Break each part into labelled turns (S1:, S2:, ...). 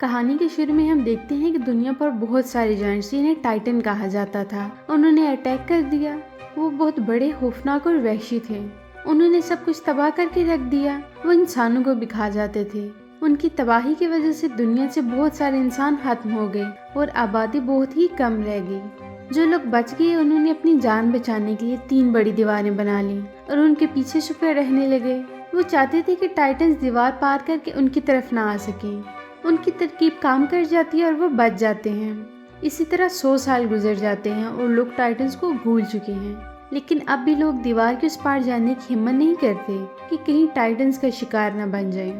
S1: कहानी के शुरू में हम देखते हैं कि दुनिया पर बहुत सारे जायंट्स जिन्हें टाइटन कहा जाता था उन्होंने अटैक कर दिया। वो बहुत बड़े, खौफनाक और वहशी थे। उन्होंने सब कुछ तबाह करके रख दिया। वो इंसानों को भी खा जाते थे। उनकी तबाही की वजह से दुनिया से बहुत सारे इंसान खत्म हो गए और आबादी बहुत ही कम रह गई। जो लोग बच गए उन्होंने अपनी जान बचाने के लिए 3 बड़ी दीवारें बना ली और उनके पीछे छुपे रहने लगे। वो चाहते थे कि टाइटन्स दीवार पार करके उनकी तरफ ना आ सकें। उनकी तरकीब काम कर जाती है और वो बच जाते हैं। इसी तरह 100 साल गुजर जाते हैं और लोग टाइटन्स को भूल चुके हैं। लेकिन अब भी लोग दीवार के उस पार जाने की हिम्मत नहीं करते कि कहीं टाइटन्स का शिकार न बन जाए।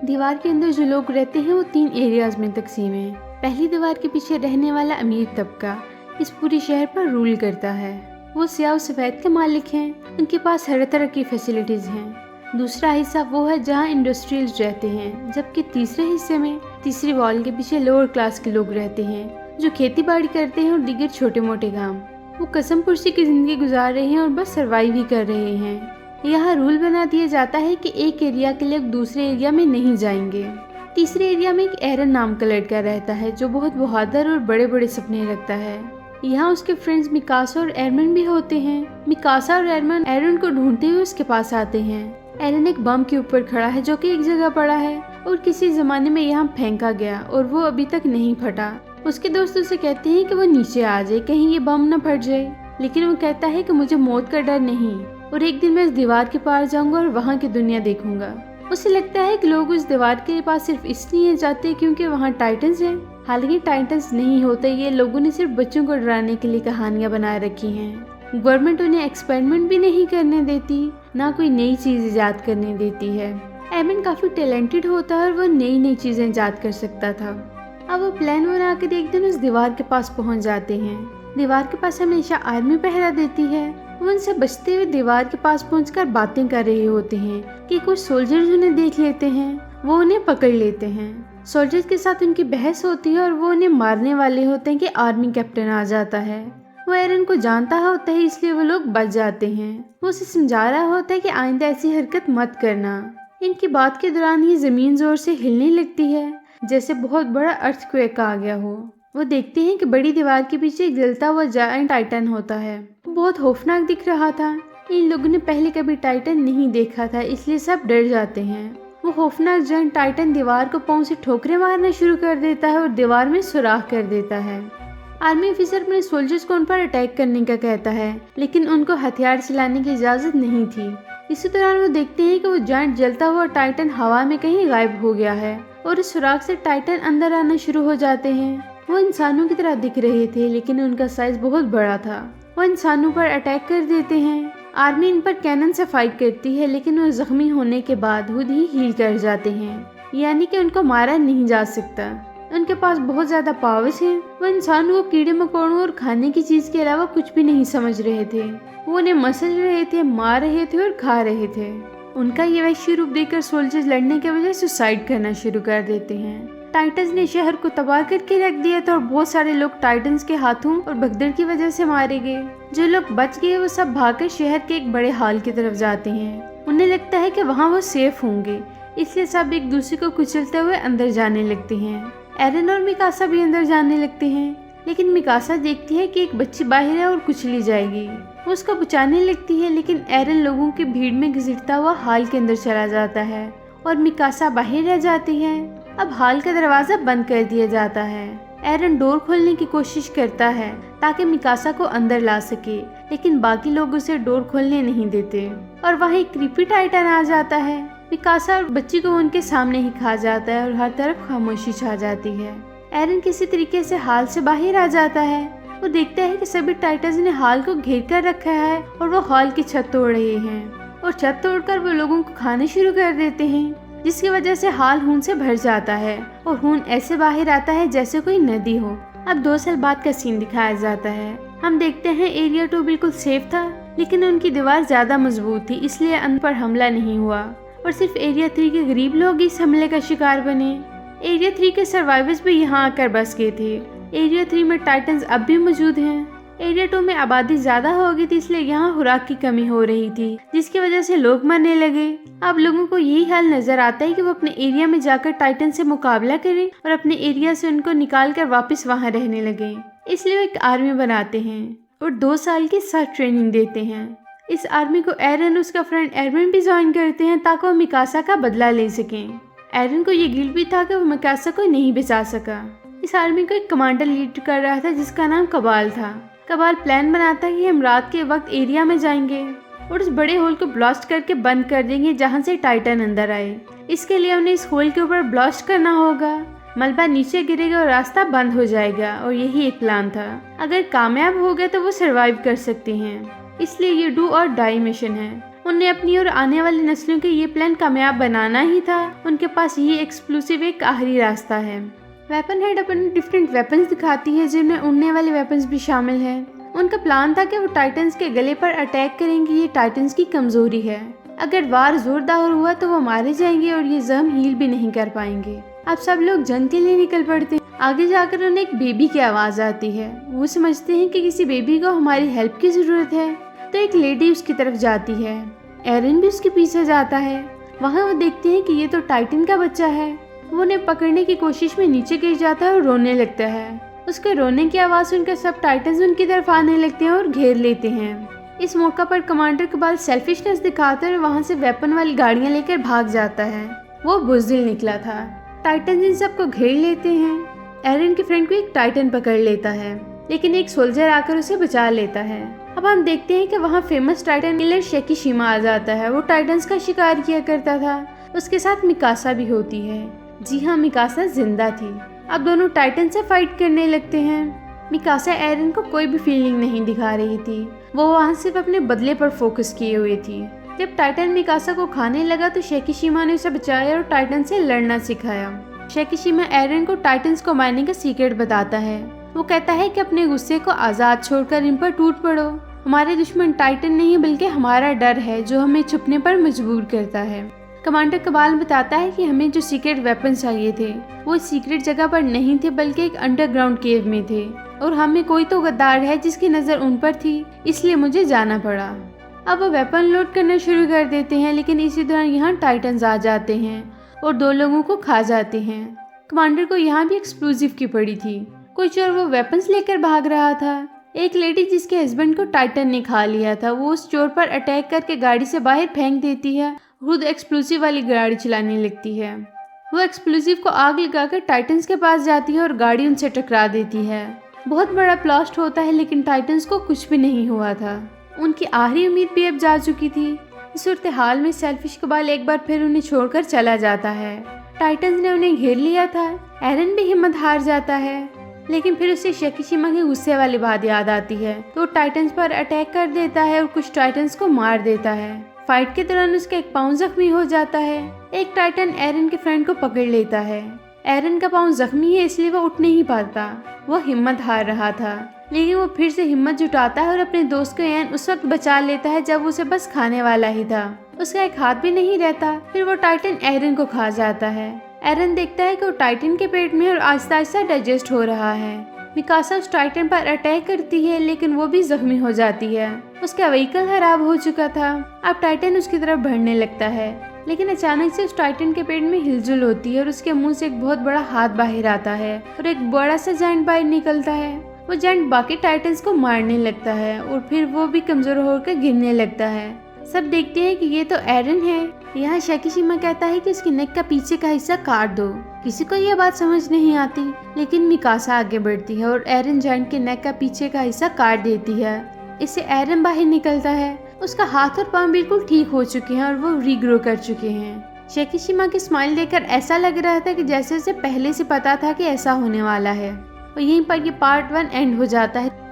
S1: दीवार के अंदर जो लोग रहते हैं वो 3 एरियाज में तकसीम है। पहली दीवार के पीछे रहने वाला अमीर तबका इस पूरे शहर पर रूल करता है। वो स्याह और सफेद के मालिक हैं। उनके पास हर तरह की फैसिलिटीज हैं। दूसरा हिस्सा वो है जहाँ इंडस्ट्रियल्स रहते हैं, जबकि तीसरे हिस्से में तीसरी वॉल के पीछे लोअर क्लास के लोग रहते हैं जो खेती बाड़ी करते हैं और दीगर छोटे मोटे काम। वो कसम पुर्सी की जिंदगी गुजार रहे हैं और बस सरवाइव ही कर रहे हैं। यहाँ रूल बना दिया जाता है कि एक एरिया के लोग दूसरे एरिया में नहीं जाएंगे। तीसरे एरिया में एक एरन नाम का लड़का रहता है जो बहुत बहादुर और बड़े बड़े सपने रखता है। यहाँ उसके फ्रेंड्स मिकासा और एरमन भी होते हैं। मिकासा और एरमन एरन को ढूंढते हुए उसके पास आते हैं। एरन एक बम के ऊपर खड़ा है जो कि एक जगह पड़ा है और किसी जमाने में यहाँ फेंका गया और वो अभी तक नहीं फटा। उसके दोस्त उसे कहते हैं कि वो नीचे आ जाए, कहीं ये बम न फट जाए, लेकिन वो कहता है कि मुझे मौत का डर नहीं और एक दिन मैं इस दीवार के पार जाऊंगा और वहाँ की दुनिया देखूंगा। उसे लगता है कि लोग उस दीवार के पास सिर्फ इसलिए जाते क्योंकि वहाँ टाइटन्स हैं। हालांकि टाइटन्स नहीं होते, ये लोगों ने सिर्फ बच्चों को डराने के लिए कहानियां बना रखी हैं। गवर्नमेंट उन्हें एक्सपेरिमेंट भी नहीं करने देती, ना कोई नई चीज इजाद करने देती है। एमन काफी टैलेंटेड होता है और वो नई नई चीजें इजाद कर सकता था। अब वो प्लान बनाकर एक दिन उस दीवार के पास पहुंच जाते हैं। दीवार के पास हमेशा आर्मी पहरा देती है। वो उनसे बचते हुए दीवार के पास पहुंचकर बातें कर रहे होते हैं कि कुछ सोल्जर्स उन्हें देख लेते हैं। वो उन्हें पकड़ लेते हैं। सोल्जर्स के साथ उनकी बहस होती है और वो उन्हें मारने वाले होते हैं कि आर्मी कैप्टन आ जाता है। वो एरन को जानता होता है इसलिए वो लोग बच जाते हैं। वो उसे समझा रहा होता है कि आइंदा ऐसी हरकत मत करना। इनकी बात के दौरान ही जमीन जोर से हिलने लगती है जैसे बहुत बड़ा अर्थक्वेक आ गया हो। वो देखते हैं कि बड़ी दीवार के पीछे एक जलता हुआ जायंट टाइटन होता है। वो बहुत खौफनाक दिख रहा था। इन लोगों ने पहले कभी टाइटन नहीं देखा था इसलिए सब डर जाते हैं। वो खौफनाक जायंट टाइटन दीवार को पांव से ठोकरें मारना शुरू कर देता है और दीवार में सुराख कर देता है। आर्मी ऑफिसर अपने सोल्जर्स को उन पर अटैक करने का कहता है, लेकिन उनको हथियार चलाने की इजाजत नहीं थी। इसी दौरान वो देखते हैं कि वो जायंट जलता हुआ टाइटन हवा में कहीं गायब हो गया है और इस सुराख से टाइटन अंदर आना शुरू हो जाते हैं। वो इंसानों की तरह दिख रहे थे लेकिन उनका साइज बहुत बड़ा था। वो इंसानों पर अटैक कर देते हैं। आर्मी इन पर कैनन से फाइट करती है लेकिन वो जख्मी होने के बाद खुद ही हील कर जाते हैं, यानी कि उनको मारा नहीं जा सकता। उनके पास बहुत ज्यादा पावर्स हैं। वो इंसानों को कीड़े मकोड़ों और खाने की चीज के अलावा कुछ भी नहीं समझ रहे थे। वो उन्हें मसल रहे थे, मार रहे थे और खा रहे थे। उनका ये वैश्य रूप देखकर सोल्जर्स लड़ने के बजाय सुसाइड करना शुरू कर देते हैं। टाइटन्स ने शहर को तबाह करके रख दिया था और बहुत सारे लोग टाइटन्स के हाथों और भगदड़ की वजह से मारे गए। जो लोग बच गए वो सब भागकर शहर के एक बड़े हॉल की तरफ जाते हैं। उन्हें लगता है कि वहाँ वो सेफ होंगे, इसलिए सब एक दूसरे को कुचलते हुए अंदर जाने लगते हैं। एरन और मिकासा भी अंदर जाने लगते हैं, लेकिन मिकासा देखती है कि एक बच्ची बाहर है और कुचली जाएगी। वो उसको बचाने लगती है, लेकिन एरन लोगों की भीड़ में घसीटता हुआ हॉल के अंदर चला जाता है और मिकासा बाहर रह जाती है। अब हॉल का दरवाजा बंद कर दिया जाता है। एरन डोर खोलने की कोशिश करता है ताकि मिकासा को अंदर ला सके, लेकिन बाकी लोग उसे डोर खोलने नहीं देते और वहाँ एक क्रीपी टाइटन आ जाता है। मिकासा और बच्ची को उनके सामने ही खा जाता है और हर तरफ खामोशी छा जाती है। एरन किसी तरीके से हॉल से बाहर आ जाता है। वो देखता है कि सभी टाइटन्स ने हॉल को घेर कर रखा है और वो हॉल की छत तोड़ रहे हैं और छत तोड़कर वो लोगों को खाना शुरू कर देते हैं, जिसकी वजह से हॉल खून से भर जाता है और खून ऐसे बाहर आता है जैसे कोई नदी हो। अब 2 साल बाद का सीन दिखाया जाता है। हम देखते हैं एरिया 2 बिल्कुल सेफ था, लेकिन उनकी दीवार ज्यादा मजबूत थी इसलिए अन पर हमला नहीं हुआ और सिर्फ एरिया 3 के गरीब लोग इस हमले का शिकार बने। एरिया 3 के सर्वाइवर्स भी यहाँ आकर बस गए थे। एरिया 3 में टाइटन्स अब भी मौजूद हैं एरिया 2 में आबादी ज्यादा हो गई थी, इसलिए यहाँ खुराक की कमी हो रही थी, जिसकी वजह से लोग मरने लगे। अब लोगों को यही हाल नजर आता है कि वो अपने एरिया में जाकर टाइटन से मुकाबला करें और अपने एरिया से उनको निकाल कर वापस वहाँ रहने लगे। इसलिए वो एक आर्मी बनाते हैं और 2 साल की सख्त ट्रेनिंग देते हैं। इस आर्मी को एरन और उसका फ्रेंड एरविन भी ज्वाइन करते हैं ताकि वो मिकासा का बदला ले सकें। एरन को ये गिल्ट भी था कि वो मिकासा को नहीं बचा सका। इस आर्मी को एक कमांडर लीड कर रहा था जिसका नाम कबाल था। कबाल प्लान बनाता है कि हम रात के वक्त एरिया में जाएंगे और उस बड़े होल को ब्लास्ट करके बंद कर देंगे जहाँ से टाइटन अंदर आए। इसके लिए उन्हें इस होल के ऊपर ब्लास्ट करना होगा, मलबा नीचे गिरेगा और रास्ता बंद हो जाएगा, और यही एक प्लान था। अगर कामयाब हो गया तो वो सरवाइव कर सकते हैं, इसलिए ये डू और डाई मिशन है। उन्हें अपनी और आने वाली नस्लों के ये प्लान कामयाब बनाना ही था। उनके पास ये एक्सप्लोसिव एक आखिरी रास्ता है। वेपन हेड अपने डिफरेंट वेपन्स दिखाती है जिनमें उड़ने वाले वेपन्स भी शामिल हैं। उनका प्लान था कि वो टाइटन्स के गले पर अटैक करेंगे। ये टाइटन्स की कमजोरी है, अगर वार जोरदार हुआ तो वो मारे जाएंगे और ये जख्म हील भी नहीं कर पाएंगे। अब सब लोग जंग के लिए निकल पड़ते हैं। आगे जाकर उन्हें एक बेबी की आवाज आती है। वो समझते हैं कि किसी बेबी को हमारी हेल्प की जरूरत है, तो एक लेडी उसकी तरफ जाती है। एरन भी उसके पीछे जाता है। वहाँ वो देखते हैं कि ये तो टाइटन का बच्चा है। वो उन्हें पकड़ने की कोशिश में नीचे गिर जाता है और रोने लगता है। उसके रोने की आवाज सुनकर सब टाइटन्स उनकी तरफ आने लगते हैं और घेर लेते हैं। इस मौका पर कमांडर कबाल सेल्फिशनेस दिखाकर और वहाँ से वेपन वाली गाड़ियाँ लेकर भाग जाता है। वो बुज़दिल निकला था। टाइटन्स इन सबको घेर लेते हैं। एरन के फ्रेंड को एक टाइटन पकड़ लेता है, लेकिन एक सोल्जर आकर उसे बचा लेता है। अब हम देखते हैं कि वहाँ फेमस टाइटन किलर शेकिशिमा आ जाता है। वो टाइटन्स का शिकार किया करता था। उसके साथ मिकासा भी होती है। जी हाँ, मिकासा जिंदा थी। अब दोनों टाइटन से फाइट करने लगते हैं। मिकासा एरन को कोई भी फीलिंग नहीं दिखा रही थी। वो वहाँ सिर्फ अपने बदले पर फोकस किए हुए थी। जब टाइटन मिकासा को खाने लगा तो शेकिशिमा ने उसे बचाया और टाइटन से लड़ना सिखाया। शेकिशिमा एरन को टाइटन्स को मारने का सीक्रेट बताता है। वो कहता है कि अपने गुस्से को आज़ाद छोड़कर इन पर टूट पड़ो। हमारे दुश्मन टाइटन नहीं बल्कि हमारा डर है जो हमें छुपने पर मजबूर करता है। कमांडर कबाल बताता है कि हमें जो सीक्रेट वेपन चाहिए थे वो सीक्रेट जगह पर नहीं थे बल्कि एक अंडरग्राउंड केव में थे, और हमें कोई तो गद्दार है जिसकी नज़र उन पर थी, इसलिए मुझे जाना पड़ा। अब वो वेपन लोड करना शुरू कर देते हैं, लेकिन इसी दौरान यहाँ टाइटन्स आ जाते हैं और 2 लोगों को खा जाते हैं। कमांडर को यहाँ भी एक्सप्लोजिव की पड़ी थी। कोई चोर वो वेपन्स लेकर भाग रहा था। एक लेडी जिसके हस्बैंड को टाइटन ने खा लिया था, वो उस चोर पर अटैक करके गाड़ी से बाहर फेंक देती है। खुद एक्सप्लोसिव वाली गाड़ी चलाने लगती है। वो एक्सप्लोसिव को आग लगाकर टाइटन्स के पास जाती है और गाड़ी उनसे टकरा देती है। बहुत बड़ा ब्लास्ट होता है, लेकिन टाइटन्स को कुछ भी नहीं हुआ था। उनकी आखिरी उम्मीद भी अब जा चुकी थी। इस सूरत हाल में सेल्फिश कबाल एक बार फिर उन्हें छोड़कर चला जाता है। टाइटन्स ने उन्हें घेर लिया था। एरन भी हिम्मत हार जाता है, लेकिन फिर उसे शेकिशिमा की गुस्से वाली बात याद आती है, तो टाइटन्स पर अटैक कर देता है और कुछ टाइटन्स को मार देता है। फाइट के दौरान उसका एक पाँव जख्मी हो जाता है। एक टाइटन एरन के फ्रेंड को पकड़ लेता है। एरन का पाँव जख्मी है, इसलिए वो उठ नहीं पाता। वो हिम्मत हार रहा था, लेकिन वो फिर से हिम्मत जुटाता है और अपने दोस्त को एरन उस वक्त बचा लेता है जब उसे बस खाने वाला ही था। उसका एक हाथ भी नहीं रहता। फिर वो टाइटन एरन को खा जाता है। एरन देखता है कि वो टाइटन के पेट में और आहिस्ता आहिस्ता डाइजेस्ट हो रहा है। मिकासा उस टाइटन पर अटैक करती है, लेकिन वो भी जख्मी हो जाती है। उसका व्हीकल खराब हो चुका था। अब टाइटन उसकी तरफ बढ़ने लगता है, लेकिन अचानक से उस टाइटन के पेट में हिलजुल होती है और उसके मुंह से एक बहुत बड़ा हाथ बाहर आता है और एक बड़ा सा जायंट बाहर निकलता है। वो जायंट बाकी टाइटन्स को मारने लगता है और फिर वो भी कमजोर होकर गिरने लगता है। सब देखते हैं कि ये तो एरन है। यहाँ शेकिशिमा कहता है कि उसकी नेक का पीछे का हिस्सा काट दो। किसी को यह बात समझ नहीं आती, लेकिन मिकासा आगे बढ़ती है और एरन जायंट के नेक का पीछे का हिस्सा काट देती है। इससे एरन बाहर निकलता है। उसका हाथ और पांव बिल्कुल ठीक हो चुके हैं और वो रीग्रो कर चुके हैं। शेकिशिमा की स्माइल देखकर ऐसा लग रहा था कि जैसे उसे पहले से पता था कि ऐसा होने वाला है। और यहीं पर ये पार्ट 1 एंड हो जाता है।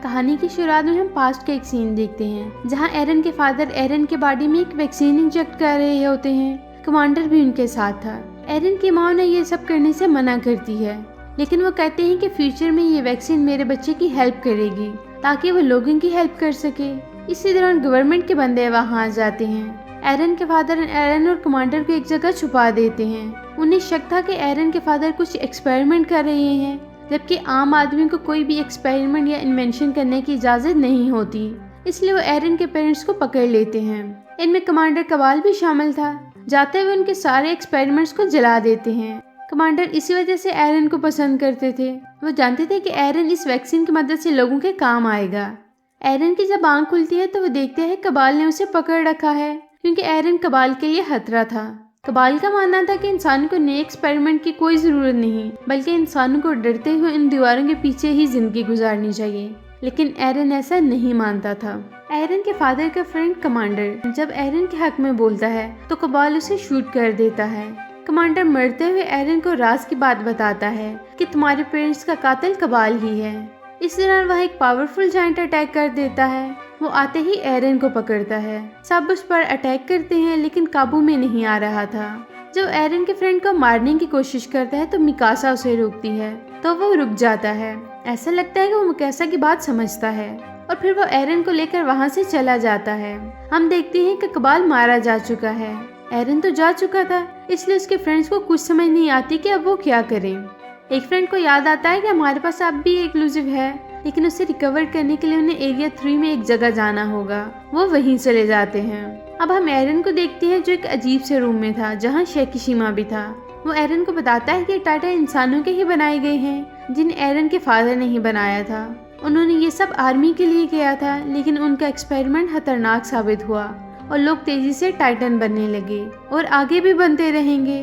S1: कहानी की शुरुआत में हम पास्ट का एक सीन देखते हैं, जहां एरन के फादर एरन के बॉडी में एक वैक्सीन इंजेक्ट कर रहे होते हैं। कमांडर भी उनके साथ था। एरन की माँ ने ये सब करने से मना करती है, लेकिन वो कहते हैं कि फ्यूचर में ये वैक्सीन मेरे बच्चे की हेल्प करेगी ताकि वो लोगों की हेल्प कर सके। इसी दौरान गवर्नमेंट के बंदे वहाँ आ जाते हैं। एरन के फादर एरन और कमांडर को एक जगह छुपा देते हैं। उन्हें शक था कि एरन के फादर कुछ एक्सपेरिमेंट कर रहे हैं, जबकि आम आदमी को कोई भी एक्सपेरिमेंट या इन्वेंशन करने की इजाज़त नहीं होती। इसलिए वो एरन के पेरेंट्स को पकड़ लेते हैं। इनमें कमांडर कबाल भी शामिल था। जाते हुए उनके सारे एक्सपेरिमेंट्स को जला देते हैं। कमांडर इसी वजह से एरन को पसंद करते थे। वो जानते थे कि एरन इस वैक्सीन की मदद से लोगों के काम आएगा। एरन की जब आंख खुलती है तो वो देखते हैं कबाल ने उसे पकड़ रखा है, क्योंकि एरन कबाल के लिए खतरा था। कबाल का मानना था कि इंसानों को नए एक्सपेरिमेंट की कोई ज़रूरत नहीं, बल्कि इंसानों को डरते हुए इन दीवारों के पीछे ही जिंदगी गुजारनी चाहिए। लेकिन एरन ऐसा नहीं मानता था। एरन के फादर का फ्रेंड कमांडर जब एरन के हक में बोलता है तो कबाल उसे शूट कर देता है। कमांडर मरते हुए एरन को राज की बात बताता है कि तुम्हारे पेरेंट्स का कातिल कबाल ही है। इस दौरान वह एक पावरफुल जायंट अटैक कर देता है। वो आते ही एरन को पकड़ता है। सब उस पर अटैक करते हैं, लेकिन काबू में नहीं आ रहा था। जब एरन के फ्रेंड को मारने की कोशिश करता है तो मिकासा उसे रोकती है, तो वो रुक जाता है। ऐसा लगता है कि वो मिकासा की बात समझता है और फिर वो एरन को लेकर वहाँ से चला जाता है। हम देखते हैं कि कबाल मारा जा चुका है। एरन तो जा चुका था, इसलिए उसके फ्रेंड्स को कुछ समझ नहीं आती कि अब वो क्या करें। एक फ्रेंड को याद आता है कि हमारे पास अब भी एक्सक्लूसिव है, लेकिन उसे रिकवर करने के लिए उन्हें एरिया 3 में एक जगह जाना होगा। वो वहीं चले जाते हैं। अब हम एरन को देखते हैं जो एक अजीब से रूम में था, जहाँ शेकिशिमा भी था। वो एरन को बताता है कि टाइटन इंसानों के ही बनाए गए हैं, जिन्हें एरन के फादर ने ही बनाया था। उन्होंने ये सब आर्मी के लिए किया था, लेकिन उनका एक्सपेरिमेंट खतरनाक साबित हुआ और लोग तेजी से टाइटन बनने लगे और आगे भी बनते रहेंगे।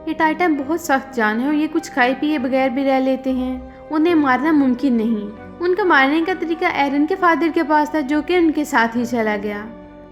S1: ये टाइटन बहुत सख्त जान है और ये कुछ खाए पिए बगैर भी रह लेते हैं। उन्हें मारना मुमकिन नहीं। उनका मारने का तरीका एरन के फादर के पास था, जो कि उनके साथ ही चला गया।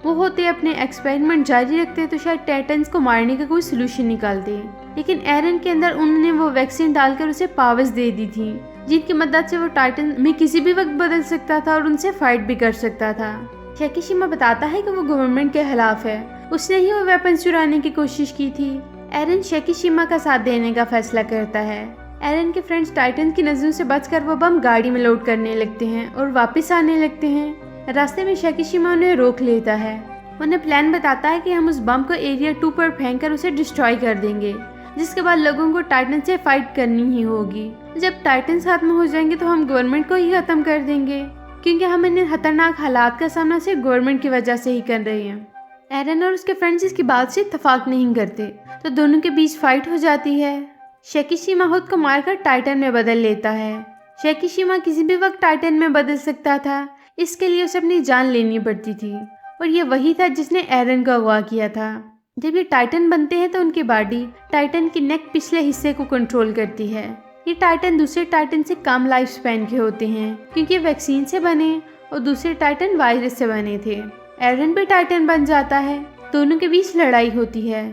S1: वो होते अपने एक्सपेरिमेंट जारी रखते तो शायद टाइटन्स को मारने का कोई सोल्यूशन निकालते, लेकिन एरन के अंदर उन्होंने वो वैक्सीन डालकर उसे पावर्स दे दी थी, जिनकी मदद से वो टाइटन में किसी भी वक्त बदल सकता था और उनसे फाइट भी कर सकता था। शेकिशिमा बताता है कि वो गवर्नमेंट के खिलाफ है। उसने ही वो वेपन चुराने की कोशिश की थी। एरन शेकिशिमा का साथ देने का फैसला करता है। एरन के फ्रेंड्स टाइटन की नजरों से बचकर वो बम गाड़ी में लोड करने लगते हैं और वापस आने लगते हैं। रास्ते में शेकिशिमा उन्हें रोक लेता है। उन्हें प्लान बताता है कि हम उस बम को एरिया 2 पर फेंककर उसे डिस्ट्रॉय कर देंगे, जिसके बाद लोगों को टाइटन से फाइट करनी ही होगी। जब टाइटन खत्म हो जाएंगे तो हम गवर्नमेंट को ही खत्म कर देंगे, क्योंकि हम इन खतरनाक हालात का सामना सिर्फ गवर्नमेंट की वजह से ही कर रहे हैं। एरन और उसके फ्रेंड्स इसकी बात से इत्तेफाक नहीं करते, तो दोनों के बीच फाइट हो जाती है। शेकिशिमा खुद को मारकर टाइटन में बदल लेता है। शेकिशिमा किसी भी वक्त टाइटन में बदल सकता था, इसके लिए उसे अपनी जान लेनी पड़ती थी, और ये वही था जिसने एरन को अगवा किया था। जब ये टाइटन बनते हैं तो उनकी बॉडी टाइटन की नेक पिछले हिस्से को कंट्रोल करती है। ये टाइटन दूसरे टाइटन से कम लाइफ स्पैन के होते हैं, क्योंकि वैक्सीन से बने और दूसरे टाइटन वायरस से बने थे। एरन भी टाइटन बन जाता है। दोनों के बीच लड़ाई होती है।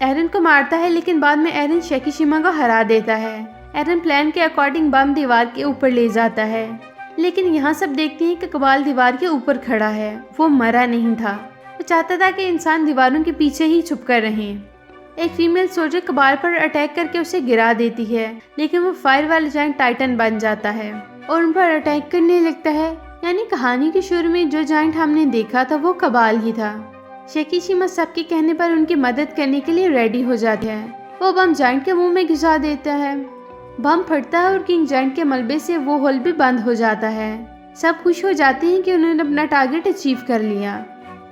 S1: एरन को मारता है, लेकिन बाद में एरन शेकिशिमा को हरा देता है। एरन प्लान के अकॉर्डिंग बम दीवार के ऊपर ले जाता है, लेकिन यहाँ सब देखते हैं कि कबाल दीवार के ऊपर खड़ा है। वो मरा नहीं था। वो चाहता था कि इंसान दीवारों के पीछे ही छुप कर रहें। एक फीमेल सोल्जर कबाल पर अटैक करके उसे गिरा देती है, लेकिन वो फायर वाला जायंट टाइटन बन जाता है और उन पर अटैक करने लगता है। यानी कहानी के शुरू में जो जायंट हमने देखा था वो कबाल ही था। शेकिशिमा सबके कहने पर उनकी मदद करने के लिए रेडी हो जाते हैं। वो बम जायंट के मुंह में घुसा देता है। बम फटता है और किंग जायंट के मलबे से वो होल भी बंद हो जाता है। सब खुश हो जाते हैं कि उन्होंने अपना टारगेट अचीव कर लिया।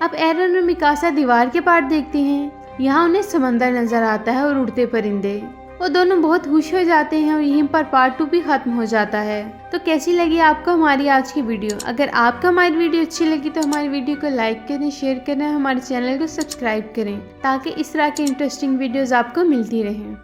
S1: अब एरन और मिकासा दीवार के पार देखते हैं। यहाँ उन्हें समंदर नजर आता है और उड़ते परिंदे। वो दोनों बहुत खुश हो जाते हैं और यहीं पर पार्ट 2 भी खत्म हो जाता है। तो कैसी लगी आपको हमारी आज की वीडियो? अगर आपको हमारी वीडियो अच्छी लगी तो हमारी वीडियो को लाइक करें, शेयर करें, हमारे चैनल को सब्सक्राइब करें, ताकि इस तरह के इंटरेस्टिंग वीडियोस आपको मिलती रहें।